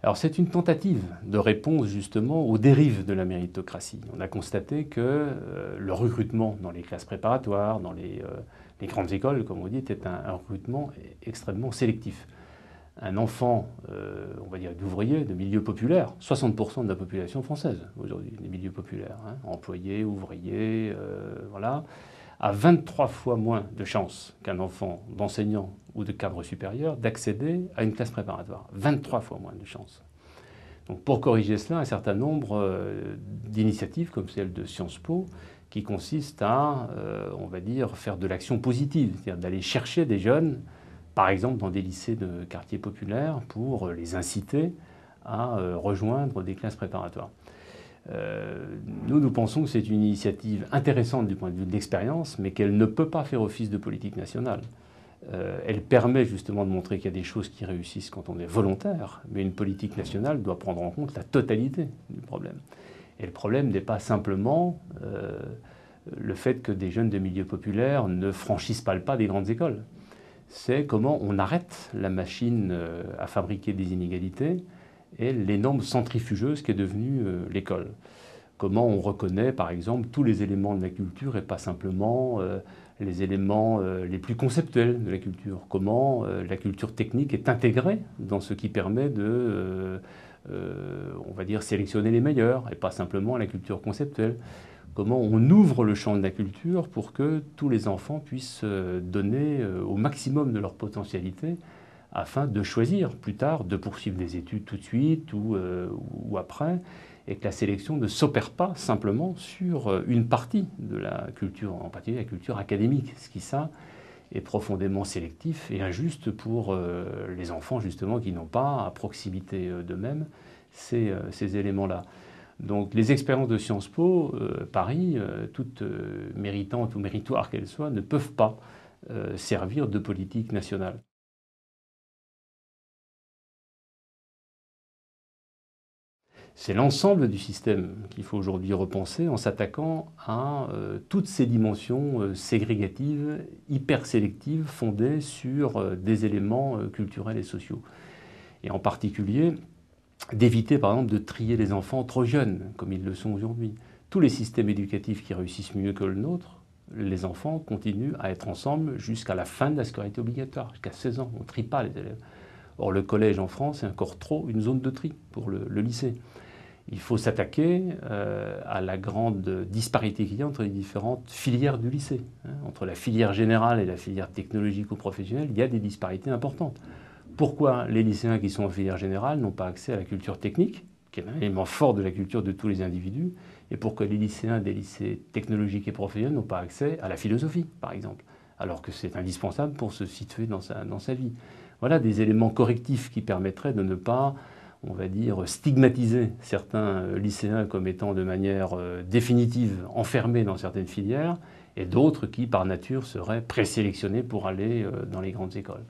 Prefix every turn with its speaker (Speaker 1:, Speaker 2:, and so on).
Speaker 1: Alors c'est une tentative de réponse justement aux dérives de la méritocratie. On a constaté que le recrutement dans les classes préparatoires, dans les grandes écoles, comme on dit, était un recrutement extrêmement sélectif. Un enfant, on va dire d'ouvrier, de milieu populaire, 60% de la population française aujourd'hui, des milieux populaires, hein, employés, ouvriers, voilà, a 23 fois moins de chances qu'un enfant d'enseignant ou de cadre supérieur d'accéder à une classe préparatoire. 23 fois moins de chances. Donc pour corriger cela, un certain nombre d'initiatives comme celle de Sciences Po qui consistent à, on va dire, faire de l'action positive, c'est-à-dire d'aller chercher des jeunes, par exemple dans des lycées de quartiers populaires, pour les inciter à rejoindre des classes préparatoires. Nous pensons que c'est une initiative intéressante du point de vue de l'expérience, mais qu'elle ne peut pas faire office de politique nationale. Elle permet justement de montrer qu'il y a des choses qui réussissent quand on est volontaire, mais une politique nationale doit prendre en compte la totalité du problème. Et le problème n'est pas simplement le fait que des jeunes de milieux populaires ne franchissent pas le pas des grandes écoles. C'est comment on arrête la machine à fabriquer des inégalités et l'énorme centrifugeuse qui est devenue l'école. Comment on reconnaît, par exemple, tous les éléments de la culture et pas simplement les éléments les plus conceptuels de la culture. Comment la culture technique est intégrée dans ce qui permet de, on va dire, sélectionner les meilleurs et pas simplement la culture conceptuelle. Comment on ouvre le champ de la culture pour que tous les enfants puissent donner au maximum de leur potentialité afin de choisir plus tard de poursuivre des études tout de suite ou après, et que la sélection ne s'opère pas simplement sur une partie de la culture, en particulier la culture académique, ce qui ça est profondément sélectif et injuste pour les enfants justement qui n'ont pas à proximité d'eux-mêmes ces éléments-là. Donc les expériences de Sciences Po, Paris, toutes méritantes ou méritoires qu'elles soient, ne peuvent pas servir de politique nationale. C'est l'ensemble du système qu'il faut aujourd'hui repenser en s'attaquant à toutes ces dimensions ségrégatives, hyper sélectives, fondées sur des éléments culturels et sociaux. Et en particulier, d'éviter par exemple de trier les enfants trop jeunes, comme ils le sont aujourd'hui. Tous les systèmes éducatifs qui réussissent mieux que le nôtre, les enfants continuent à être ensemble jusqu'à la fin de la scolarité obligatoire, jusqu'à 16 ans. On ne trie pas les élèves. Or, le collège en France est encore trop une zone de tri pour le lycée. Il faut s'attaquer à la grande disparité qu'il y a entre les différentes filières du lycée. Entre la filière générale et la filière technologique ou professionnelle, il y a des disparités importantes. Pourquoi les lycéens qui sont en filière générale n'ont pas accès à la culture technique, qui est un élément fort de la culture de tous les individus, et pourquoi les lycéens des lycées technologiques et professionnels n'ont pas accès à la philosophie, par exemple, alors que c'est indispensable pour se situer dans sa vie. Voilà des éléments correctifs qui permettraient de ne pas, on va dire, stigmatiser certains lycéens comme étant de manière définitive enfermés dans certaines filières, et d'autres qui, par nature, seraient présélectionnés pour aller dans les grandes écoles.